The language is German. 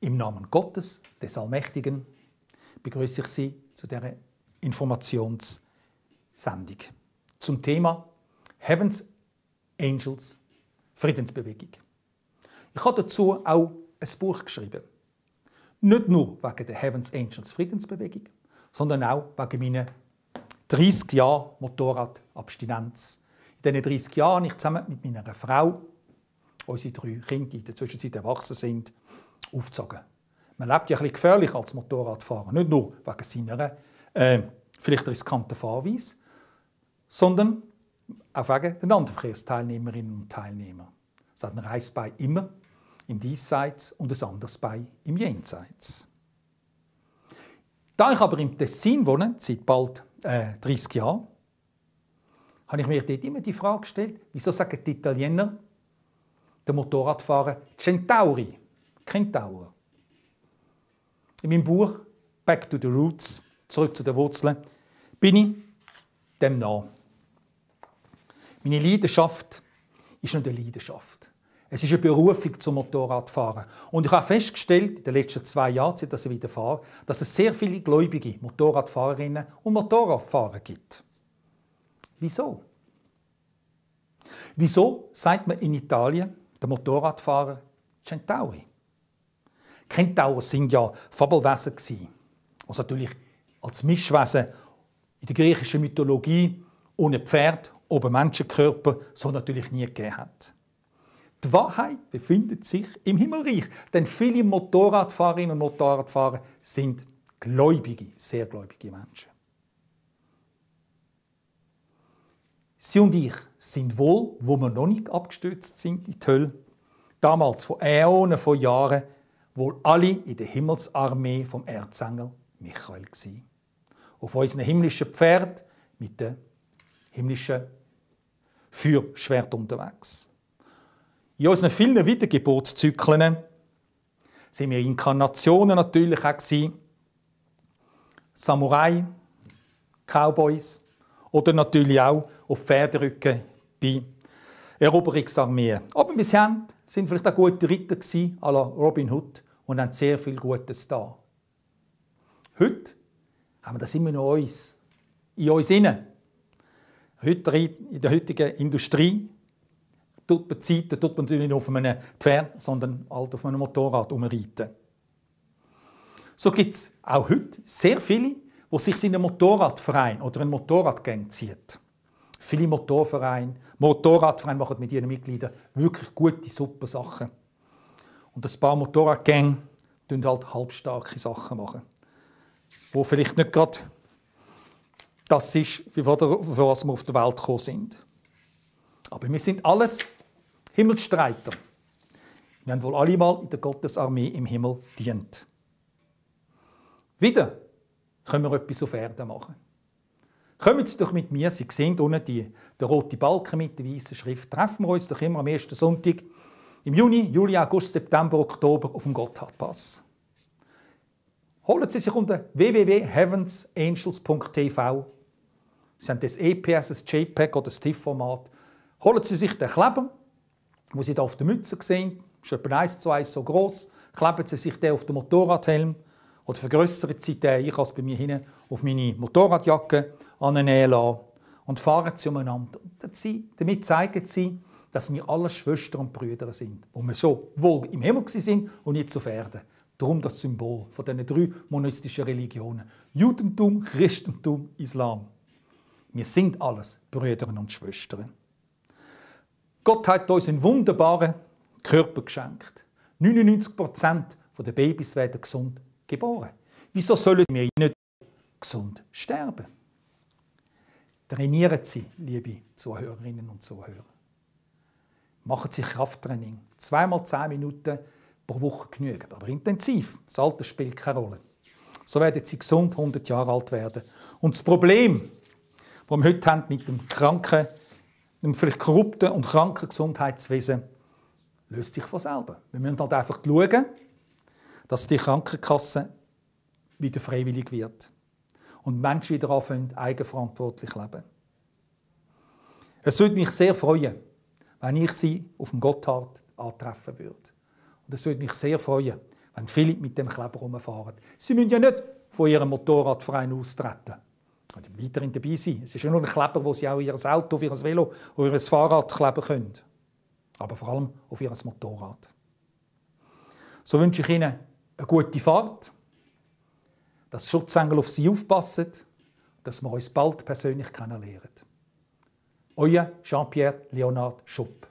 Im Namen Gottes, des Allmächtigen, begrüße ich Sie zu dieser Informationssendung zum Thema Heaven's Angels Friedensbewegung. Ich habe dazu auch ein Buch geschrieben. Nicht nur wegen der Heaven's Angels Friedensbewegung, sondern auch wegen meiner 30 Jahre Motorradabstinenz. In diesen 30 Jahren habe ich zusammen mit meiner Frau unsere 3 Kinder, die in der Zwischenzeit erwachsen sind, aufgezogen. Man lebt ja ein bisschen gefährlich als Motorradfahrer, nicht nur wegen seiner vielleicht riskanten Fahrweise, sondern auch wegen den anderen Verkehrsteilnehmerinnen und Teilnehmern. Es hat ein eines Bein immer im Diesseits und ein anderes Bein im Jenseits. Da ich aber im Tessin wohne, seit bald 30 Jahren, habe ich mir dort immer die Frage gestellt, wieso sagen die Italiener, der Motorradfahrer Centauri, Kentaur. In meinem Buch «Back to the Roots», zurück zu den Wurzeln, bin ich dem nah. Meine Leidenschaft ist nicht eine Leidenschaft. Es ist eine Berufung zum Motorradfahren. Und ich habe festgestellt, in den letzten 2 Jahren, seit ich wieder fahre, dass es sehr viele gläubige Motorradfahrerinnen und Motorradfahrer gibt. Wieso? Wieso sagt man in Italien der Motorradfahrer Centauri? Kentaur sind ja Fabelwesen gsi, was natürlich als Mischwesen in der griechischen Mythologie ohne Pferd, ohne Menschenkörper so natürlich nie gegeben hat. Die Wahrheit befindet sich im Himmelreich, denn viele Motorradfahrerinnen und Motorradfahrer sind gläubige, sehr gläubige Menschen. Sie und ich sind wohl, wo wir noch nicht abgestürzt sind in die Hölle, damals vor Äonen von Jahren, wohl alle in der Himmelsarmee vom Erzengel Michael gsi. Auf unseren himmlischen Pferd mit dem himmlischen Feuerschwert unterwegs. In unseren vielen Wiedergeburtszyklen sind wir Inkarnationen natürlich auch gewesen. Samurai, Cowboys oder natürlich auch auf Pferderücken bei Eroberungsarmeen. Aber wir sind vielleicht auch gute Ritter gewesen, à la Robin Hood, und haben sehr viel Gutes da. Heute haben wir das immer noch in uns innen. Heute in der heutigen Industrie tut man natürlich nicht auf einem Pferd, sondern halt auf einem Motorrad umreiten. So gibt es auch heute sehr viele, die sich in einen Motorradverein oder einen Motorradgang ziehen. Viele Motorradvereine machen mit ihren Mitgliedern wirklich gute, super Sachen. Und ein paar Motorradgänge machen halt halbstarke Sachen machen, wo vielleicht nicht gerade das ist, für was wir auf der Welt gekommen sind. Aber wir sind alles Himmelstreiter. Wir haben wohl alle mal in der Gottesarmee im Himmel dient. Wieder können wir etwas auf Erden machen. Kommen Sie doch mit mir, Sie sehen unten den roten Balken mit der weißen Schrift. Treffen wir uns doch immer am ersten Sonntag im Juni, Juli, August, September, Oktober auf dem Gotthardpass. Holen Sie sich unter www.heavensangels.tv. Sie haben das EPS, das JPEG oder das TIFF-Format. Holen Sie sich den Kleber, den Sie hier auf der Mütze sehen. Das ist etwa 1 zu 1 so gross. Kleben Sie sich den auf den Motorradhelm oder vergrössern Sie den. Ich kann es bei mir hinten auf meine Motorradjacke annähen lassen und fahren Sie umeinander. Damit zeigen Sie, dass wir alle Schwestern und Brüder sind, wo wir schon wohl im Himmel sind und nicht auf Erden. Darum das Symbol von diesen 3 monistischen Religionen. Judentum, Christentum, Islam. Wir sind alles Brüder und Schwestern. Gott hat uns einen wunderbaren Körper geschenkt. 99% der Babys werden gesund geboren. Wieso sollen wir nicht gesund sterben? Trainieren Sie, liebe Zuhörerinnen und Zuhörer. Machen Sie Krafttraining. 2x 10 Minuten pro Woche genügen, aber intensiv. Das Alter spielt keine Rolle. So werden Sie gesund 100 Jahre alt werden. Und das Problem, das wir heute haben mit dem kranken, dem vielleicht korrupten und kranken Gesundheitswesen, löst sich von selber. Wir müssen halt einfach schauen, dass die Krankenkasse wieder freiwillig wird und Menschen wieder anfangen, eigenverantwortlich leben. Es würde mich sehr freuen, wenn ich Sie auf dem Gotthard antreffen würde. Und es würde mich sehr freuen, wenn viele mit dem Kleber rumfahren. Sie müssen ja nicht von ihrem Motorradverein austreten. Sie können weiterhin dabei sein. Es ist ja nur ein Kleber, wo sie auch ihr Auto, auf ihr Velo oder ihr Fahrrad kleben können. Aber vor allem auf ihr Motorrad. So wünsche ich Ihnen eine gute Fahrt, dass Schutzengel auf Sie aufpassen, dass wir uns bald persönlich kennenlernen. Euer Jean-Pierre Leonard Schupp.